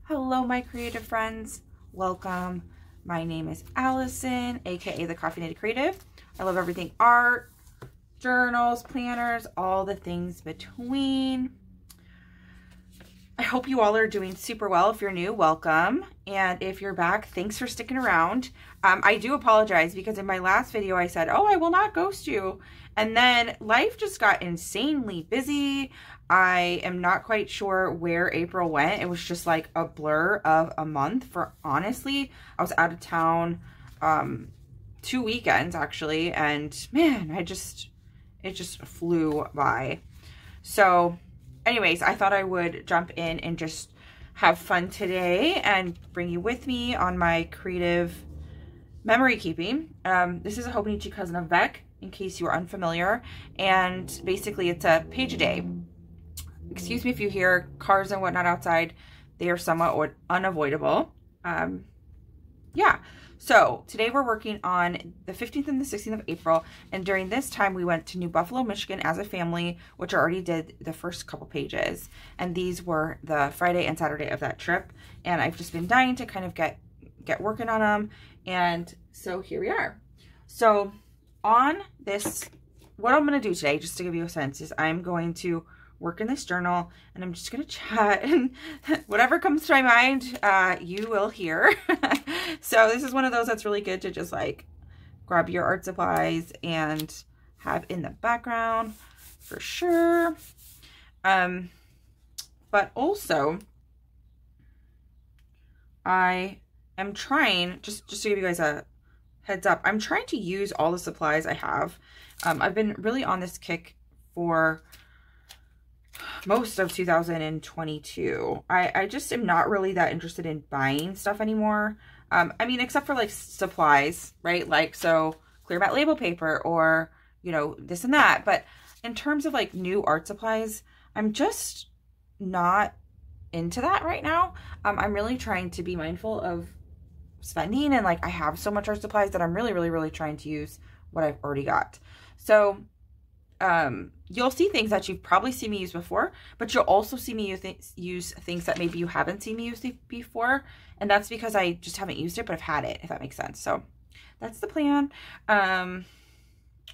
Hello, my creative friends. Welcome. My name is Allison, aka the Coffeenated Creative. I love everything art, journals, planners, all the things between. I hope you all are doing super well. If you're new, welcome. And if you're back, thanks for sticking around. I do apologize because in my last video I said, oh, I will not ghost you. And then life just got insanely busy. I am not quite sure where April went. It was just like a blur of a month. For honestly, I was out of town 2 weekends actually. And man, it just flew by. So anyways, I thought I would jump in and just have fun today and bring you with me on my creative memory keeping. This is a Hobonichi cousin of Vec, in case you are unfamiliar. And basically it's a page a day. Excuse me if you hear cars and whatnot outside. They are somewhat unavoidable. Yeah. So today we're working on the 15th and the 16th of April, and during this time we went to New Buffalo, Michigan as a family, which I already did the first couple pages, and these were the Friday and Saturday of that trip, and I've just been dying to kind of get working on them, and so here we are. So on this, what I'm going to do today, just to give you a sense, is I'm going to work in this journal, and I'm just gonna chat, and whatever comes to my mind you will hear. So this is one of those that's really good to just like grab your art supplies and have in the background for sure. But also I am trying, just to give you guys a heads up, I'm trying to use all the supplies I have. I've been really on this kick for most of 2022. I just am not really that interested in buying stuff anymore. I mean, except for like supplies, right? Like, so clear matte label paper or, you know, this and that. But in terms of like new art supplies, I'm just not into that right now. I'm really trying to be mindful of spending, and like I have so much art supplies that I'm really trying to use what I've already got. So you'll see things that you've probably seen me use before, but you'll also see me use things that maybe you haven't seen me use before, and that's because I just haven't used it, but I've had it, if that makes sense. So that's the plan.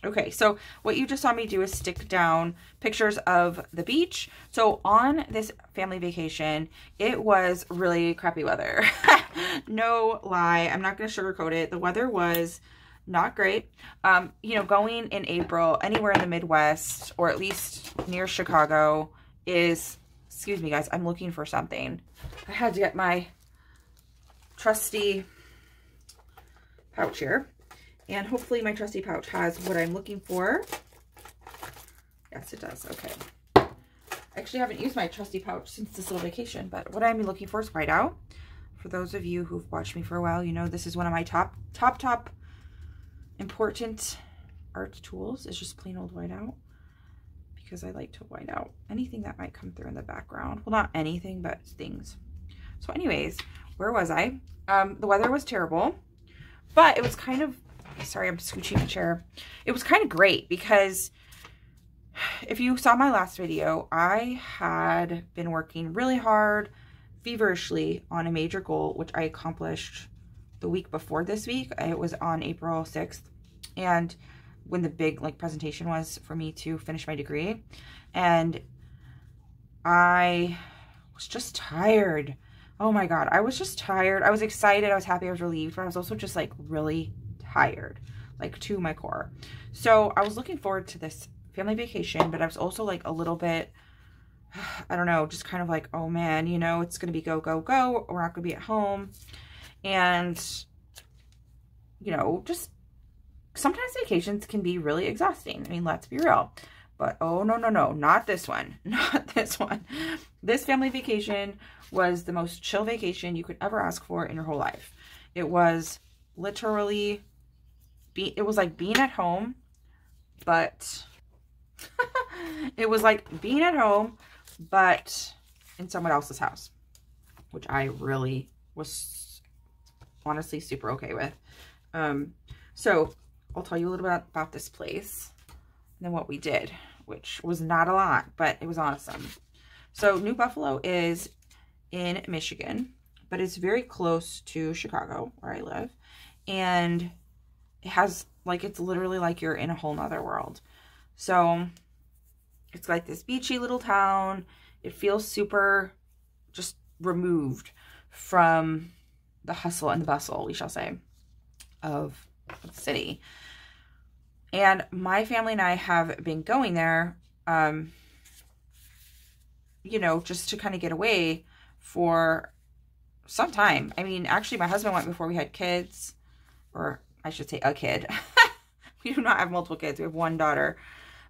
Okay, so what you just saw me do is stick down pictures of the beach. So on this family vacation, it was really crappy weather. No lie, I'm not going to sugarcoat it. The weather was not great. You know, going in April anywhere in the Midwest, or at least near Chicago, is, excuse me guys, I'm looking for something. I had to get my trusty pouch here, and hopefully my trusty pouch has what I'm looking for. Yes, it does. Okay. I actually haven't used my trusty pouch since this little vacation, but what I'm looking for is whiteout. For those of you who've watched me for a while, you know this is one of my top important art tools, is just plain old whiteout, because I like to white out anything that might come through in the background. Well, not anything, but things. So anyways, where was I? The weather was terrible, but it was kind of, sorry, I'm scooching the chair. It was kind of great because if you saw my last video, I had been working really hard, feverishly on a major goal, which I accomplished the week before this week. It was on April 6th, and when the big like presentation was for me to finish my degree, and I was just tired. Oh my god, I was just tired. I was excited, I was happy, I was relieved, but I was also just like really tired, like to my core. So I was looking forward to this family vacation, but I was also like a little bit, I don't know, just kind of like, oh man, you know, it's gonna be go go go, we're not gonna be at home. And, you know, just sometimes vacations can be really exhausting. I mean, let's be real. But oh, no, not this one. Not this one. This family vacation was the most chill vacation you could ever ask for in your whole life. It was literally, it was like being at home, but it was like being at home, but in someone else's house, which I really was honestly super okay with. So I'll tell you a little bit about this place and then what we did, which was not a lot, but it was awesome. So New Buffalo is in Michigan, but it's very close to Chicago where I live. And it has like, it's literally like you're in a whole nother world. So it's like this beachy little town. It feels super just removed from the hustle and the bustle, we shall say, of the city. And my family and I have been going there, you know, just to kind of get away for some time. I mean, actually, my husband went before we had kids, or I should say a kid. We do not have multiple kids. We have one daughter.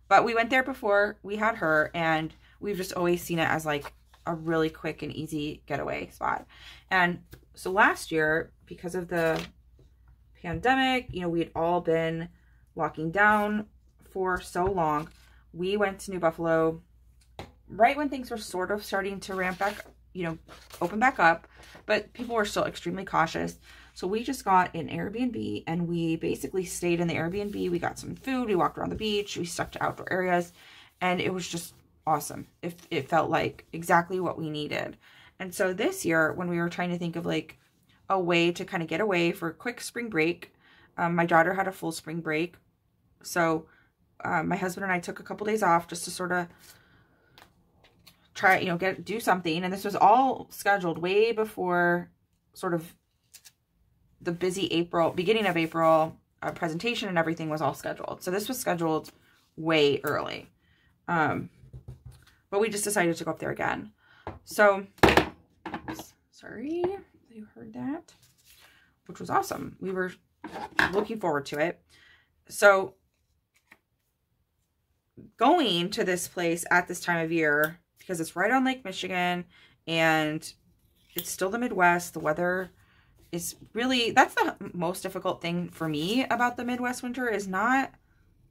But we went there before we had her, and we've just always seen it as like a really quick and easy getaway spot. And so last year, because of the pandemic, you know, we had all been locking down for so long. We went to New Buffalo right when things were sort of starting to ramp back, you know, open back up, but people were still extremely cautious. So we just got an Airbnb, and we basically stayed in the Airbnb. We got some food, we walked around the beach, we stuck to outdoor areas, and it was just awesome. It felt like exactly what we needed. And so this year, when we were trying to think of like a way to kind of get away for a quick spring break, my daughter had a full spring break. So my husband and I took a couple days off just to sort of try, you know, do something. And this was all scheduled way before sort of the busy beginning of April presentation and everything was all scheduled. So this was scheduled way early. But we just decided to go up there again. So, oops, sorry that you heard that, which was awesome. We were looking forward to it. So going to this place at this time of year, because it's right on Lake Michigan and it's still the Midwest, the weather is really, that's the most difficult thing for me about the Midwest winter, is not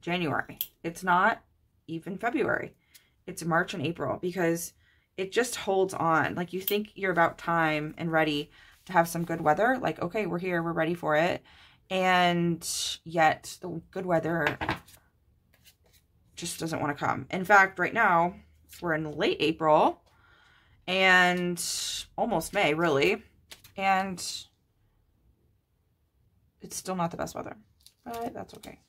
January. It's not even February. It's March and April, because it just holds on. Like, you think you're about time and ready to have some good weather. Like, okay, we're here, we're ready for it. And yet the good weather just doesn't want to come. In fact, right now we're in late April and almost May, really. And it's still not the best weather, but that's okay.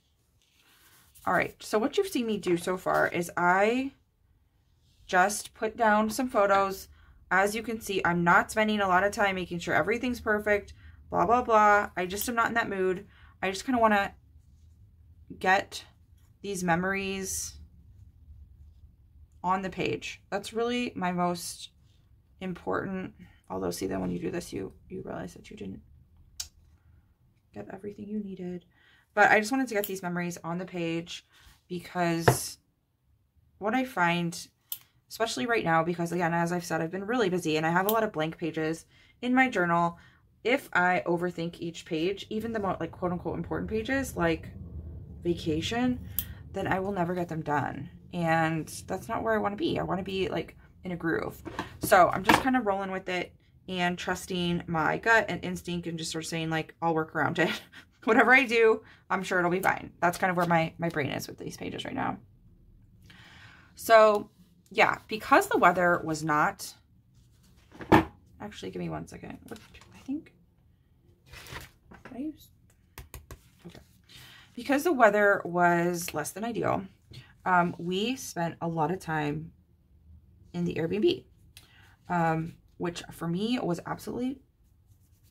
All right. So what you've seen me do so far is I just put down some photos. As you can see, I'm not spending a lot of time making sure everything's perfect, blah, blah, blah. I just am not in that mood. I just kind of want to get these memories on the page. That's really my most important. Although, see, then when you do this, you realize that you didn't get everything you needed. But I just wanted to get these memories on the page, because what I find, especially right now, because again, as I've said, I've been really busy and I have a lot of blank pages in my journal. If I overthink each page, even the more like quote unquote important pages like vacation, then I will never get them done. And that's not where I want to be. I want to be like in a groove. So I'm just kind of rolling with it and trusting my gut and instinct and just sort of saying like, I'll work around it. Whatever I do, I'm sure it'll be fine. That's kind of where my brain is with these pages right now. So yeah, because the weather was not, actually give me 1 second. I think, okay. Because the weather was less than ideal, we spent a lot of time in the Airbnb, which for me was absolutely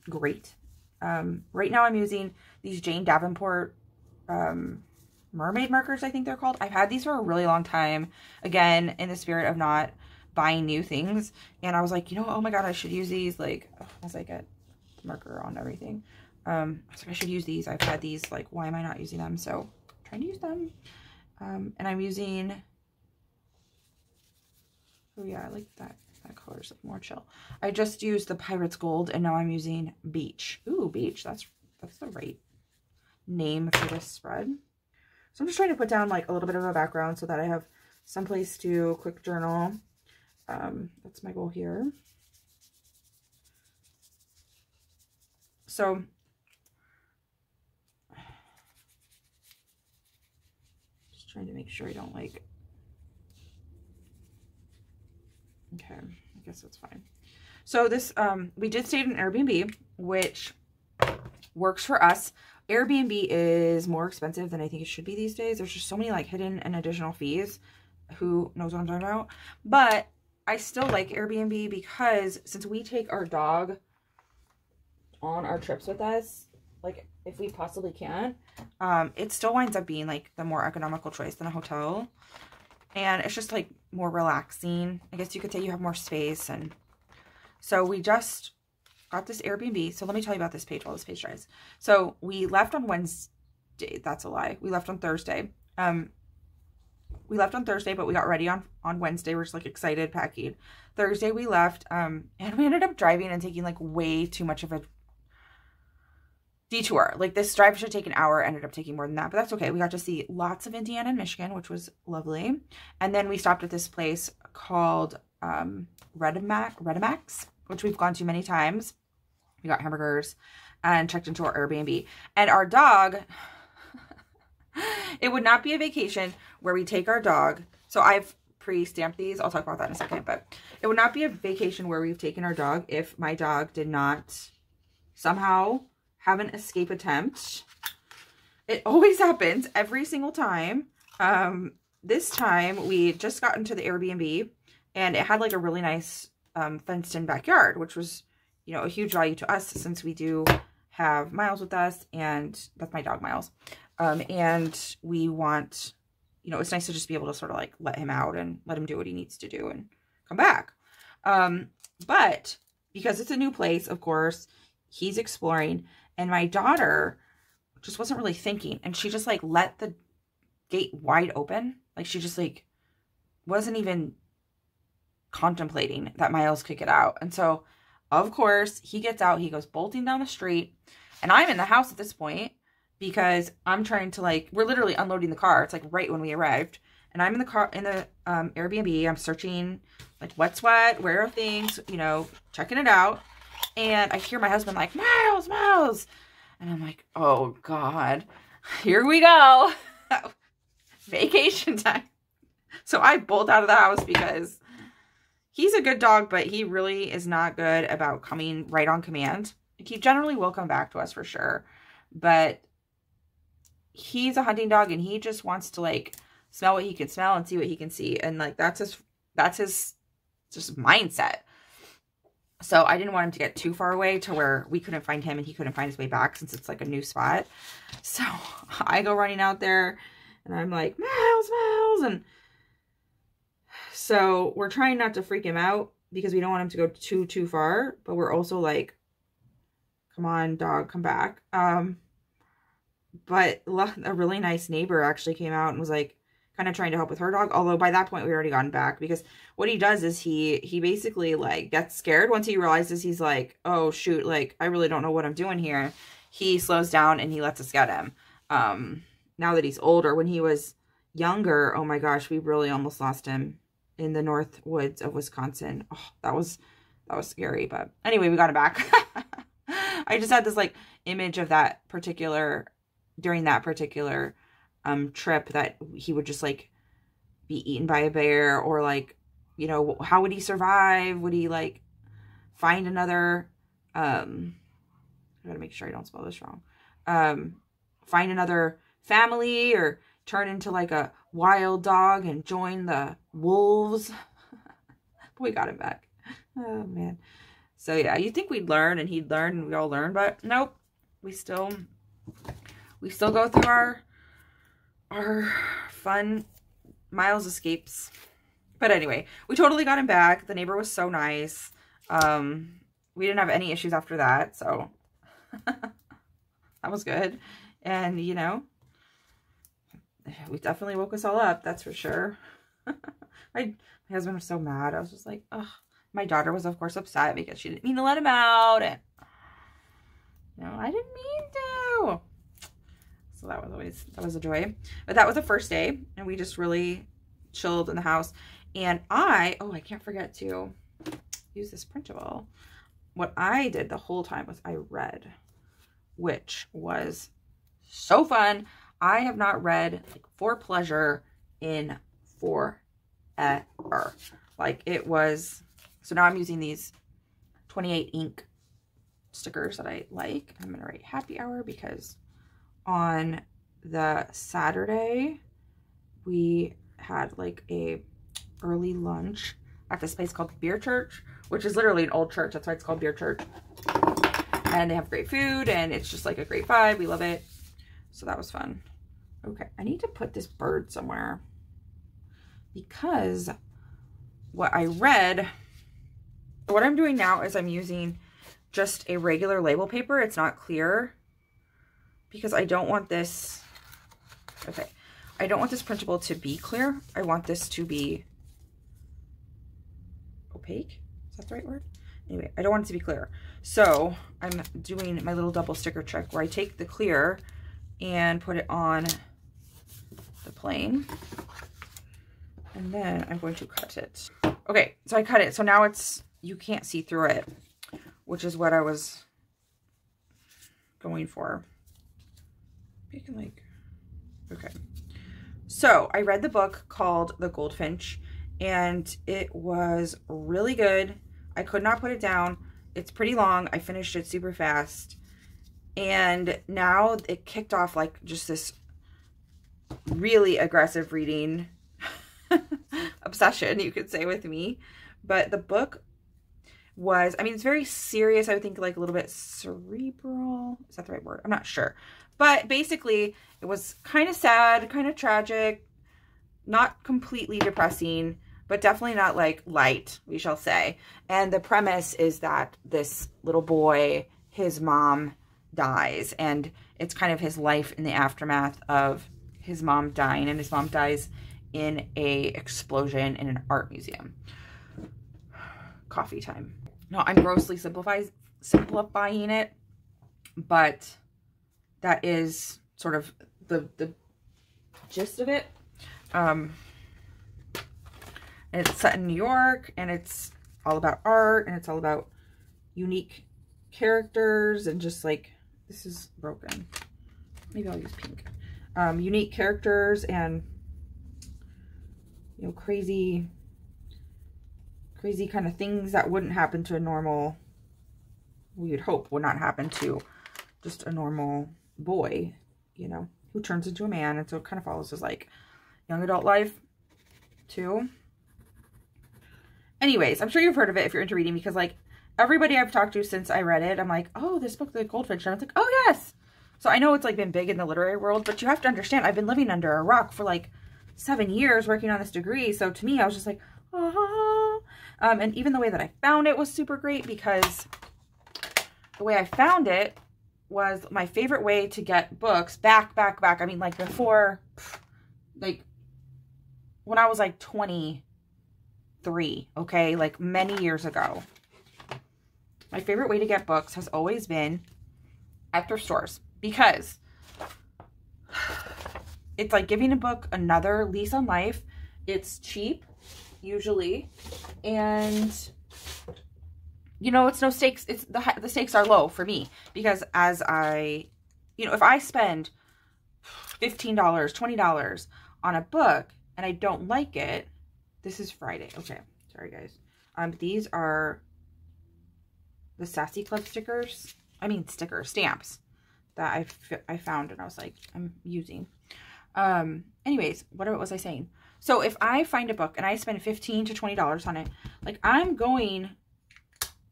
great. Right now I'm using these Jane Davenport mermaid markers, I think they're called. I've had these for a really long time, again, in the spirit of not buying new things. And I was like, you know, oh my God, I should use these, like, as I get the marker on everything. I was like, I should use these. I've had these, like, why am I not using them? So I'm trying to use them. And I'm using, oh yeah, I like that. That color's like more chill. I just used the Pirates Gold, and now I'm using Beach. Ooh, Beach. That's the right name for this spread. So I'm just trying to put down like a little bit of a background so that I have someplace to quick journal. That's my goal here. So just trying to make sure I don't okay, I guess that's fine. So this, we did stay at an Airbnb, which works for us. Airbnb is more expensive than I think it should be these days. There's just so many like hidden and additional fees. Who knows what I'm talking about? But I still like Airbnb because since we take our dog on our trips with us, like if we possibly can, it still winds up being like the more economical choice than a hotel. And it's just like more relaxing. I guess you could say you have more space. And so we just got this Airbnb. So let me tell you about this page while this page dries. So we left on Wednesday. That's a lie. We left on Thursday. We left on Thursday, but we got ready on Wednesday. We're just like excited packing. Thursday we left, and we ended up driving and taking like way too much of a detour. Like this drive should take an hour, ended up taking more than that, but that's okay. We got to see lots of Indiana and Michigan, which was lovely. And then we stopped at this place called Redemax, which we've gone to many times. We got hamburgers and checked into our Airbnb. And our dog, it would not be a vacation where we take our dog. So I've pre-stamped these. I'll talk about that in a second. But it would not be a vacation where we've taken our dog if my dog did not somehow have an escape attempt. It always happens every single time. This time we just got into the Airbnb and it had like a really nice fenced in backyard, which was, you know, a huge value to us since we do have Miles with us, and that's my dog Miles. And we want, you know, it's nice to just be able to sort of like let him out and let him do what he needs to do and come back. But because it's a new place, of course, he's exploring. And my daughter just wasn't really thinking. And she just like let the gate wide open. Like she just like wasn't even contemplating that Miles could get out. And so, of course, he gets out. He goes bolting down the street. And I'm in the house at this point because I'm trying to like, we're literally unloading the car. It's like right when we arrived. And I'm in the car, in the Airbnb. I'm searching like what's what, where are things, you know, checking it out. And I hear my husband like, Miles, Miles. And I'm like, oh, God, here we go. Vacation time. So I bolt out of the house because he's a good dog, but he really is not good about coming right on command. He generally will come back to us for sure. But he's a hunting dog and he just wants to like smell what he can smell and see what he can see. And like that's his just mindset. So I didn't want him to get too far away to where we couldn't find him and he couldn't find his way back since it's like a new spot. So I go running out there and I'm like, Miles, Miles. And so we're trying not to freak him out because we don't want him to go too far. But we're also like, come on, dog, come back. But a really nice neighbor actually came out and was like, kind of trying to help with her dog, although by that point we already gotten back, because what he does is he basically like gets scared once he realizes he's like, oh shoot, like I really don't know what I'm doing here. He slows down and he lets us get him. Now that he's older, when he was younger, oh my gosh, we really almost lost him in the north woods of Wisconsin. Oh, that was scary, but anyway, we got him back. I just had this like image of that particular during that particular trip that he would just like be eaten by a bear, or like, you know, how would he survive? Would he like find another I gotta make sure I don't spell this wrong, find another family or turn into like a wild dog and join the wolves? But we got him back. Oh man. So yeah, you'd think we'd learn and he'd learn and we all learn, but nope, we still go through our fun Miles escapes. But anyway, we totally got him back. The neighbor was so nice. We didn't have any issues after that, so that was good. And, you know, we definitely woke us all up, that's for sure. My husband was so mad. I was just like, ugh. My daughter was, of course, upset because she didn't mean to let him out. And, you know, I didn't mean to. So that was a joy. But that was the first day, and we just really chilled in the house. And I can't forget to use this printable. What I did the whole time was I read, which was so fun. I have not read like for pleasure in forever. Like it was, so now I'm using these 28 ink stickers that I like. I'm going to write happy hour because on the Saturday we had like a early lunch at this place called Beer Church, which is literally an old church. That's why it's called Beer Church. And they have great food and it's just like a great vibe. We love it. So that was fun. Okay, I need to put this bird somewhere because what I read, what I'm doing now is I'm using just a regular label paper. It's not clear because I don't want this, okay, I don't want this printable to be clear. I want this to be opaque. Is that the right word? Anyway, I don't want it to be clear. So I'm doing my little double sticker trick where I take the clear and put it on the plain. And then I'm going to cut it. Okay, so I cut it. So now it's, you can't see through it, which is what I was going for. You can like, okay. So I read the book called The Goldfinch and it was really good. I could not put it down. It's pretty long. I finished it super fast. And now it kicked off like just this really aggressive reading obsession, you could say, with me. But the book was, I mean, it's very serious. I would think like a little bit cerebral. Is that the right word? I'm not sure. But basically, it was kind of sad, kind of tragic, not completely depressing, but definitely not like light, we shall say. And the premise is that this little boy, his mom dies, and it's kind of his life in the aftermath of his mom dying, and his mom dies in a explosion in an art museum. Coffee time. No, I'm grossly simplifying it, but that is sort of the gist of it. It's set in New York, and it's all about art, and it's all about unique characters, and just like, this is broken. Maybe I'll use pink. Unique characters and, you know, crazy kind of things that wouldn't happen to a normal, we would hope would not happen to just a normal boy, you know, who turns into a man. And so it kind of follows his like young adult life too. Anyways, I'm sure you've heard of it if you're into reading, because like everybody I've talked to since I read it, I'm like, oh, this book, The Goldfinch. And I was like, oh yes. So I know it's like been big in the literary world, but you have to understand, I've been living under a rock for like 7 years working on this degree. So to me, I was just like, oh. And even the way that I found it was super great, because the way I found it was my favorite way to get books back. I mean, like before, like when I was like 23, okay, like many years ago. My favorite way to get books has always been at thrift stores, because it's like giving a book another lease on life. It's cheap, usually, and you know, it's no stakes. It's the stakes are low for me, because as I, you know, if I spend $15, $20 on a book and I don't like it, this is Friday. Okay, sorry guys. These are the Sassy Club stickers. I mean stamps that I found, and I was like, I'm using. Anyways, what was I saying? So if I find a book and I spend $15 to $20 on it, like I'm going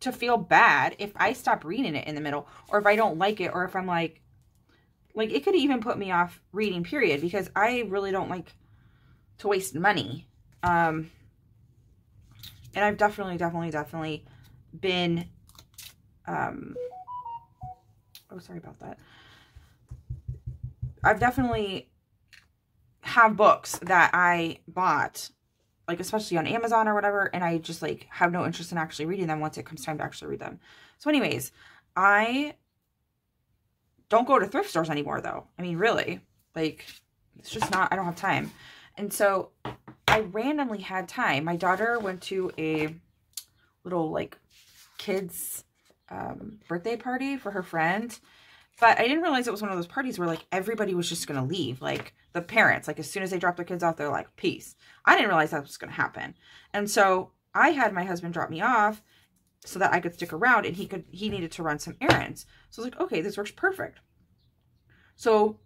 to feel bad if I stop reading it in the middle, or if I don't like it, or if I'm like it could even put me off reading, period, because I really don't like to waste money. And I've definitely been, oh, sorry about that. I've definitely have books that I bought, like especially on Amazon or whatever, and I just like have no interest in actually reading them once it comes time to actually read them. So anyways, I don't go to thrift stores anymore though. I mean, really, like it's just not, I don't have time. And so I randomly had time. My daughter went to a little like kids birthday party for her friend, but I didn't realize it was one of those parties where like everybody was just gonna leave, like the parents, like as soon as they drop their kids off, they're like, peace. I didn't realize that was gonna happen. And so I had my husband drop me off, so that I could stick around, and he needed to run some errands. So I was like, okay, this works perfect. So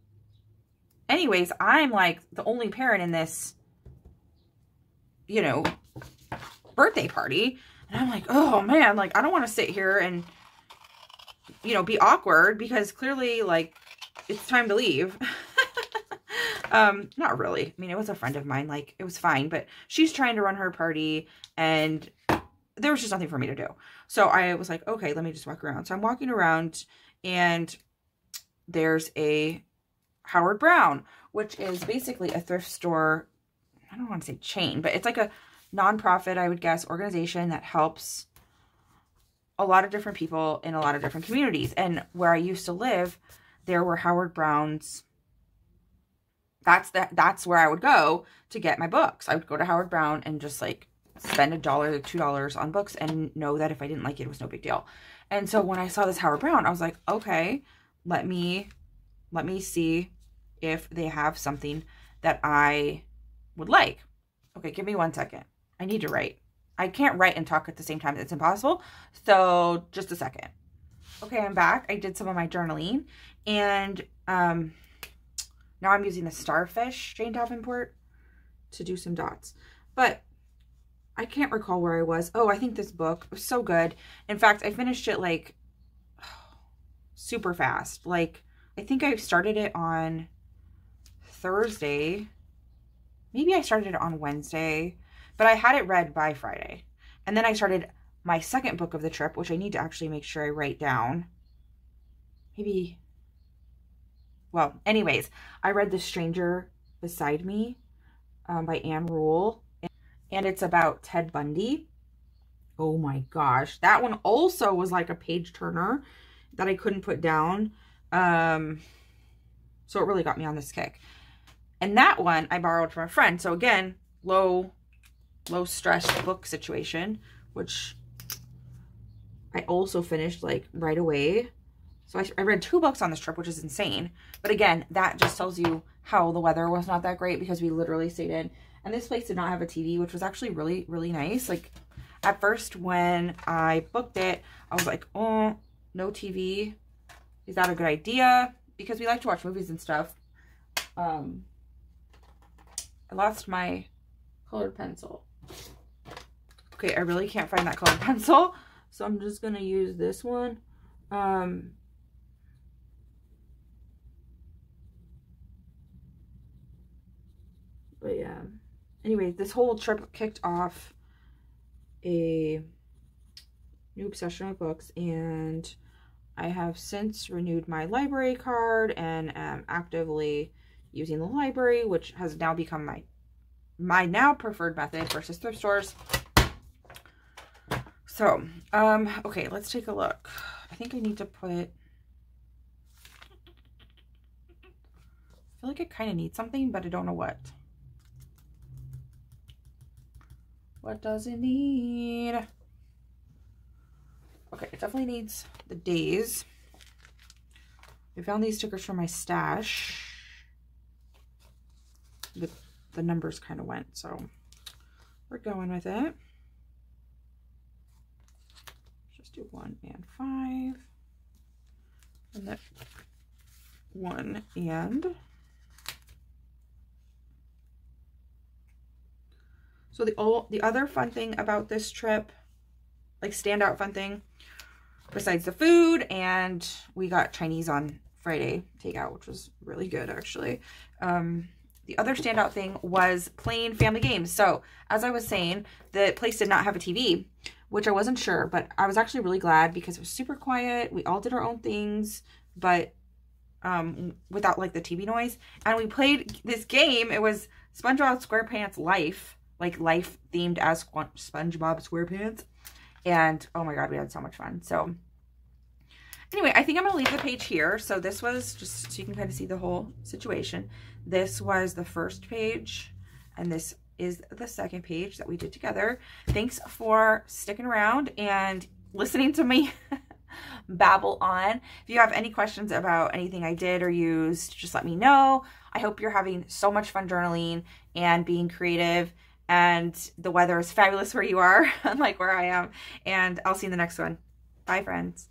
anyways, I'm like the only parent in this, you know, birthday party. And I'm like, oh man, like I don't want to sit here and, you know, be awkward, because clearly like it's time to leave. Not really. I mean, it was a friend of mine, like it was fine, but she's trying to run her party and there was just nothing for me to do. So I was like, okay, let me just walk around. So I'm walking around and there's a Howard Brown, which is basically a thrift store. I don't want to say chain, but it's like a nonprofit, I would guess, organization that helps a lot of different people in a lot of different communities. And where I used to live, there were Howard Brown's. That's where I would go to get my books. I would go to Howard Brown and just like spend $1 or $2 on books and know that if I didn't like it, it was no big deal. And so when I saw this Howard Brown, I was like, okay, let me see if they have something that I would like. Okay, give me 1 second. I need to write. I can't write and talk at the same time. It's impossible. So just a second. Okay, I'm back. I did some of my journaling, and now I'm using the Starfish Jane Davenport to do some dots. But I can't recall where I was. Oh, I think this book was so good. In fact, I finished it like super fast. Like, I think I started it on Thursday. Maybe I started it on Wednesday, but I had it read by Friday. And then I started my second book of the trip, which I need to actually make sure I write down. Maybe, well, anyways, I read The Stranger Beside Me by Anne Rule, and it's about Ted Bundy. Oh my gosh, that one also was like a page turner that I couldn't put down. So it really got me on this kick. And that one I borrowed from a friend. So again, low stress book situation, which I also finished like right away. So I read 2 books on this trip, which is insane. But again, that just tells you how the weather was not that great, because we literally stayed in. And this place did not have a TV, which was actually really, really nice. Like at first when I booked it, I was like, oh, no TV. Is that a good idea? Because we like to watch movies and stuff. I lost my colored pencil. Okay, I really can't find that colored pencil, so I'm just gonna use this one. But yeah, anyway, this whole trip kicked off a new obsession with books, and I have since renewed my library card and am actively using the library, which has now become my now preferred method versus thrift stores. So, okay, let's take a look. I think I need to put, I feel like I kind of need something, but I don't know what. What does it need? Okay, it definitely needs the days. I found these stickers from my stash. The numbers kind of went, so we're going with it. Just do 1 and 5. And then 1 and. So the other fun thing about this trip, like standout fun thing, besides the food, and we got Chinese on Friday takeout, which was really good actually. The other standout thing was playing family games. So as I was saying, the place did not have a TV, which I wasn't sure, but I was actually really glad because it was super quiet. We all did our own things, but without like the TV noise. And we played this game. It was SpongeBob SquarePants Life, like life themed as SpongeBob SquarePants. And oh my God, we had so much fun. So anyway, I think I'm going to leave the page here. So this was just so you can kind of see the whole situation. This was the first page, and this is the second page that we did together. Thanks for sticking around and listening to me babble on. If you have any questions about anything I did or used, just let me know. I hope you're having so much fun journaling and being creative. and the weather is fabulous where you are, unlike where I am. And I'll see you in the next one. Bye, friends.